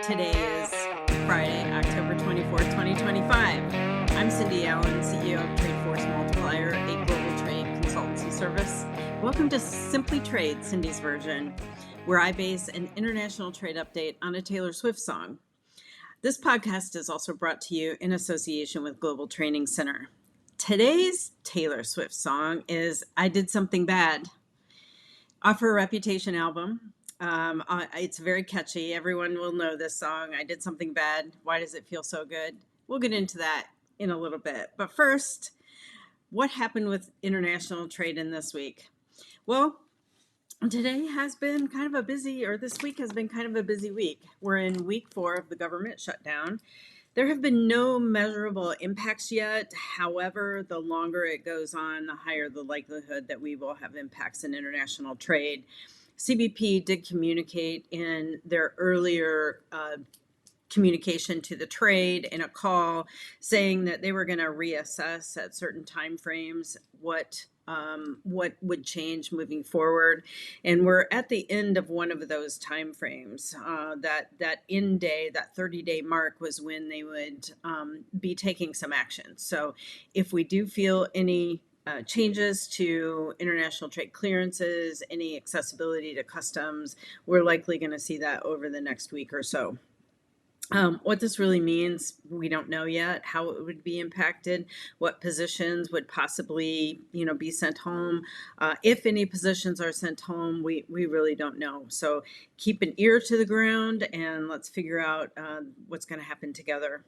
Today is Friday, October 24th, 2025. I'm Cindy Allen, CEO of TradeForce Multiplier, a global trade consultancy service. Welcome to Simply Trade, Cindy's version, where I base an international trade update on a Taylor Swift song. This podcast is also brought to you in association with Global Training Center. Today's Taylor Swift song is I Did Something Bad, off her Reputation album. It's very catchy. Everyone will know this song. I Did Something Bad. Why does it feel so good? We'll get into that in a little bit. But first, what happened with international trade in this week? Well, today has been kind of a busy, or this week has been kind of a busy week. We're in week 4 of the government shutdown. There have been no measurable impacts yet. However, the longer it goes on, the higher the likelihood that we will have impacts in international trade. CBP did communicate in their earlier communication to the trade in a call saying that they were going to reassess at certain timeframes what would change moving forward, and we're at the end of one of those timeframes. That end day, that 30-day mark, was when they would be taking some action. So, if we do feel any changes to international trade clearances, any accessibility to customs, we're likely going to see that over the next week or so. What this really means, we don't know yet. How it would be impacted, what positions would possibly, be sent home. If any positions are sent home, we really don't know. So keep an ear to the ground and let's figure out what's going to happen together.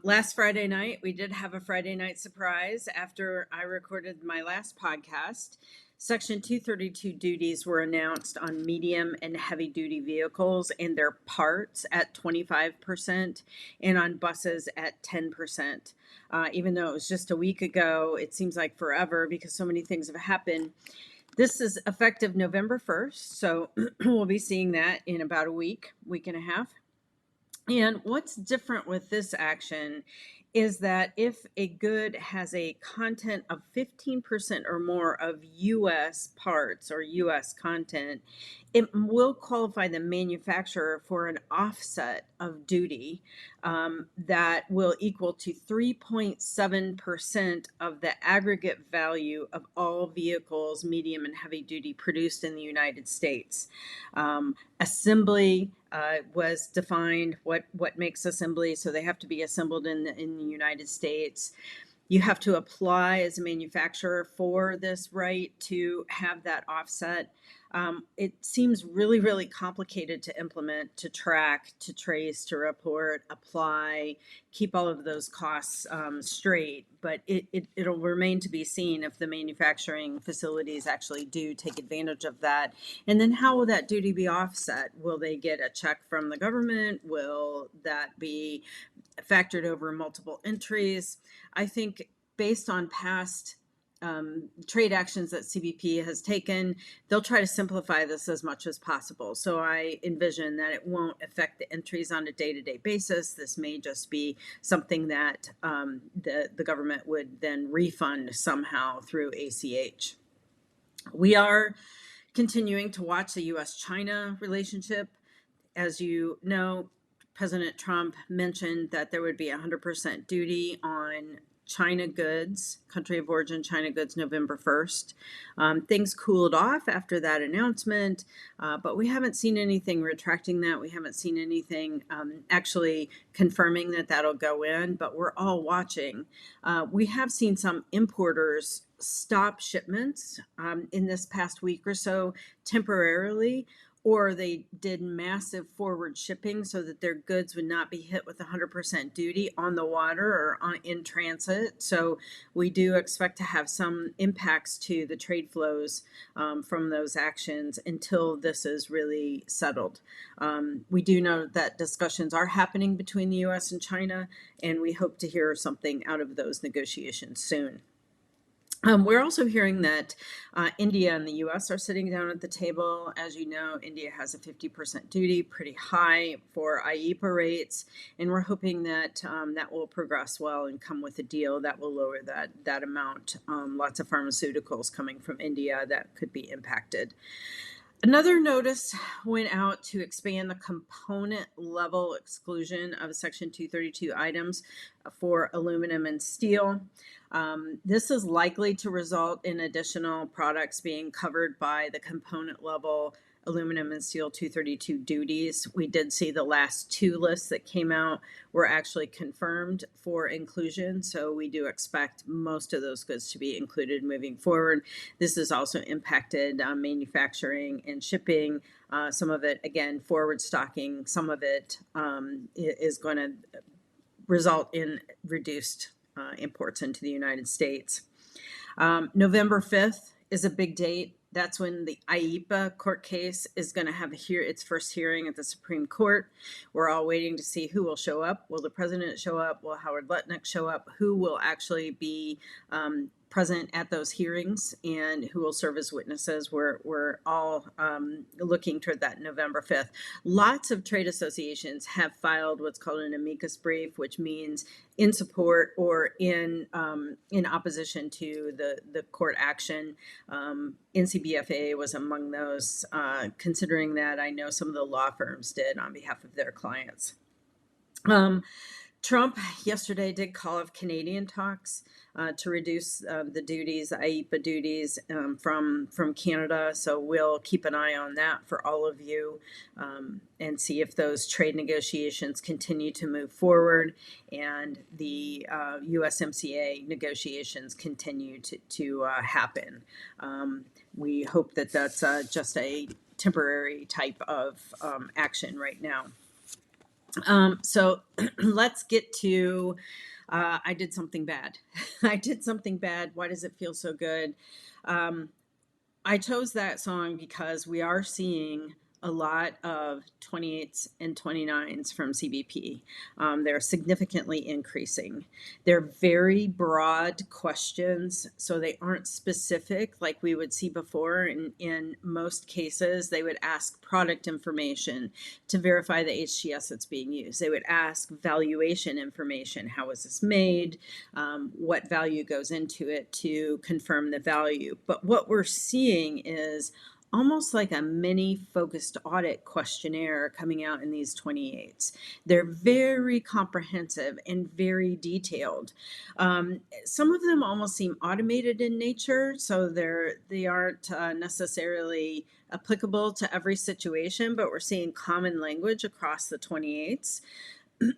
Last Friday night, we did have a Friday night surprise. After I recorded my last podcast, Section 232 duties were announced on medium and heavy duty vehicles and their parts at 25% and on buses at 10%. Even though it was just a week ago, it seems like forever because so many things have happened. This is effective November 1st, so we'll be seeing that in about a week and a half. And what's different with this action is that if a good has a content of 15% or more of U.S. parts or U.S. content, it will qualify the manufacturer for an offset of duty that will equal to 3.7% of the aggregate value of all vehicles, medium and heavy duty, produced in the United States. Assembly was defined, what makes assembly, so they have to be assembled in the United States. You have to apply as a manufacturer for this right to have that offset. It seems really, really complicated to implement, to track, to trace, to report, apply, keep all of those costs straight. But it'll remain to be seen if the manufacturing facilities actually do take advantage of that. And then how will that duty be offset? Will they get a check from the government? Will that be factored over multiple entries? I think based on past trade actions that CBP has taken, they'll try to simplify this as much as possible. So I envision that it won't affect the entries on a day-to-day basis. This may just be something that the government would then refund somehow through ACH. We are continuing to watch the U.S.-China relationship. As you know, President Trump mentioned that there would be 100% duty on China goods, country of origin China goods, November 1st. Things cooled off after that announcement, but we haven't seen anything retracting that. We haven't seen anything actually confirming that that'll go in, but we're all watching. We have seen some importers stop shipments in this past week or so temporarily, or they did massive forward shipping so that their goods would not be hit with 100% duty on the water or in transit. So we do expect to have some impacts to the trade flows from those actions until this is really settled. We do know that discussions are happening between the U.S. and China, and we hope to hear something out of those negotiations soon. We're also hearing that India and the U.S. are sitting down at the table. As you know, India has a 50% duty, pretty high for IEEPA rates, and we're hoping that that will progress well and come with a deal that will lower that amount. Lots of pharmaceuticals coming from India that could be impacted. Another notice went out to expand the component level exclusion of Section 232 items for aluminum and steel. This is likely to result in additional products being covered by the component level aluminum and steel 232 duties. We did see the last two lists that came out were actually confirmed for inclusion, so we do expect most of those goods to be included moving forward. This has also impacted manufacturing and shipping. Some of it, again, forward stocking. Some of it is going to result in reduced imports into the United States. November 5th is a big date. That's when the IEEPA court case is going to have its first hearing at the Supreme Court. We're all waiting to see who will show up. Will the president show up? Will Howard Lutnick show up? Who will actually be present at those hearings and who will serve as witnesses? We're all looking toward that November 5th. Lots of trade associations have filed what's called an amicus brief, which means in support or in opposition to the court action. NCBFA was among those, considering that I know some of the law firms did on behalf of their clients. Trump yesterday did call off Canadian talks to reduce the duties, the IEEPA duties from Canada. So we'll keep an eye on that for all of you and see if those trade negotiations continue to move forward and the USMCA negotiations continue to happen. We hope that that's just a temporary type of action right now. So let's get to, I did something bad. I did something bad. Why does it feel so good? I chose that song because we are seeing a lot of 28s and 29s from CBP. They're significantly increasing. They're very broad questions, so they aren't specific like we would see before. In most cases, they would ask product information to verify the HTS that's being used. They would ask valuation information. How was this made? What value goes into it to confirm the value? But what we're seeing is almost like a mini focused audit questionnaire coming out in these 28s. They're very comprehensive and very detailed. Some of them almost seem automated in nature, so they aren't necessarily applicable to every situation, but we're seeing common language across the 28s.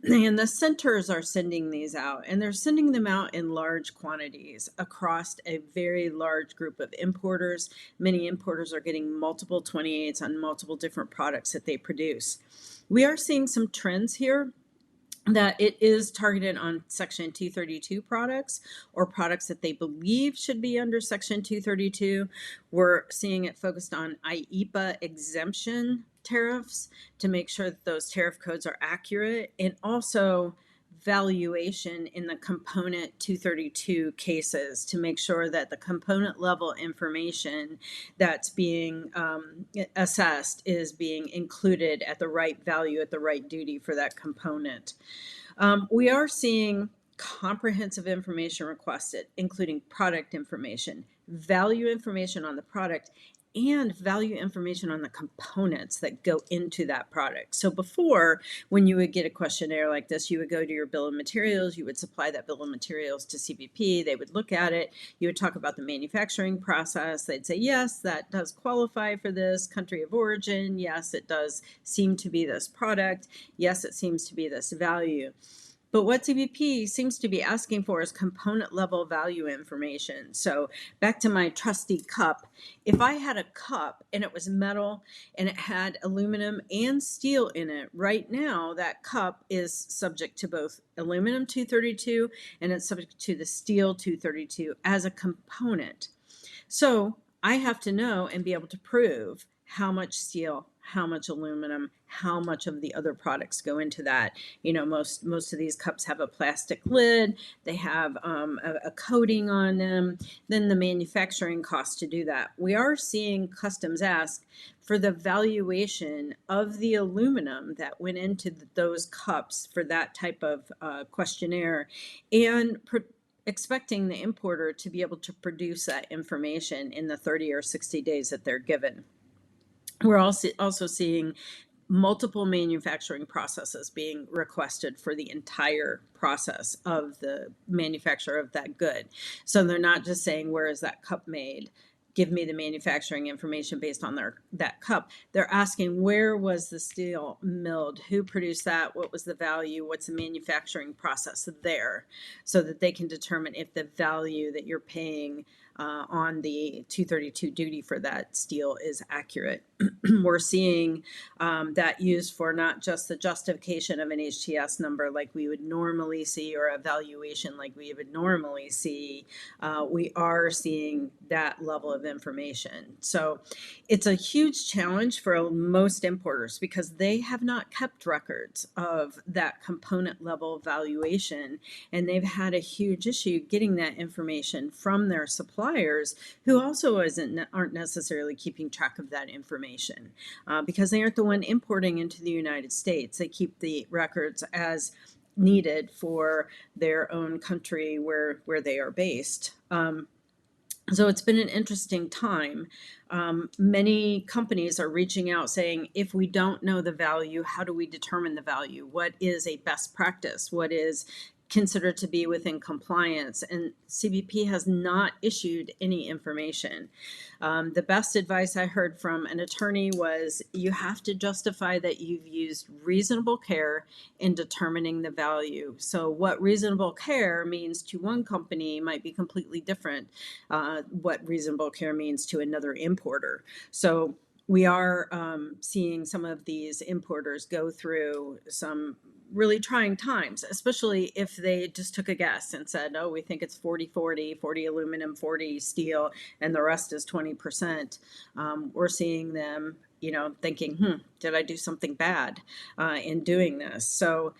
And the centers are sending these out, and they're sending them out in large quantities across a very large group of importers. Many importers are getting multiple 28s on multiple different products that they produce. We are seeing some trends here that it is targeted on Section 232 products or products that they believe should be under Section 232. We're seeing it focused on IEEPA exemption tariffs to make sure that those tariff codes are accurate, and also valuation in the component 232 cases to make sure that the component level information that's being assessed is being included at the right value, at the right duty for that component. We are seeing comprehensive information requested, including product information, value information on the product, and value information on the components that go into that product. So before, when you would get a questionnaire like this, you would go to your bill of materials, you would supply that bill of materials to CBP, they would look at it, you would talk about the manufacturing process, they'd say, yes, that does qualify for this, country of origin, yes, it does seem to be this product, yes, it seems to be this value. But what CBP seems to be asking for is component level value information. So back to my trusty cup. If I had a cup and it was metal and it had aluminum and steel in it, right now that cup is subject to both aluminum 232 and it's subject to the steel 232 as a component. So I have to know and be able to prove how much steel, how much aluminum, how much of the other products go into that. You know, most of these cups have a plastic lid, they have a coating on them, then the manufacturing cost to do that. We are seeing customs ask for the valuation of the aluminum that went into those cups for that type of questionnaire, and expecting the importer to be able to produce that information in the 30 or 60 days that they're given. We're also seeing multiple manufacturing processes being requested for the entire process of the manufacture of that good. So they're not just saying, where is that cup made? Give me the manufacturing information based on that cup. They're asking, where was the steel milled? Who produced that? What was the value? What's the manufacturing process there? So that they can determine if the value that you're paying on the 232 duty for that steel is accurate. We're seeing that used for not just the justification of an HTS number like we would normally see, or a valuation like we would normally see. We are seeing that level of information. So it's a huge challenge for most importers because they have not kept records of that component level valuation, and they've had a huge issue getting that information from their suppliers, who also aren't necessarily keeping track of that information because they aren't the one importing into the United States. They keep the records as needed for their own country where they are based. So it's been an interesting time. Many companies are reaching out saying, if we don't know the value, how do we determine the value? What is a best practice? What is considered to be within compliance? And CBP has not issued any information. The best advice I heard from an attorney was, you have to justify that you've used reasonable care in determining the value. So what reasonable care means to one company might be completely different what reasonable care means to another importer. So we are seeing some of these importers go through some really trying times, especially if they just took a guess and said, oh, we think it's 40-40, 40 aluminum, 40 steel, and the rest is 20%. We're seeing them thinking, did I do something bad in doing this? So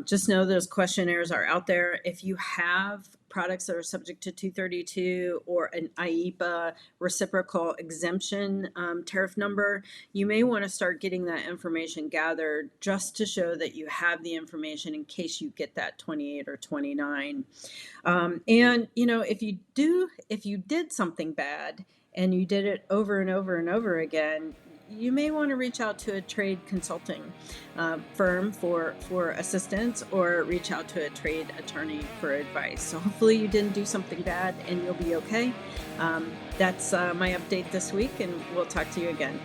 just know those questionnaires are out there. If you have products that are subject to 232 or an IEEPA reciprocal exemption tariff number, you may want to start getting that information gathered just to show that you have the information in case you get that 28 or 29. And if you did something bad and you did it over and over and over again, you may want to reach out to a trade consulting firm for assistance, or reach out to a trade attorney for advice. So hopefully you didn't do something bad and you'll be okay. That's my update this week, and we'll talk to you again.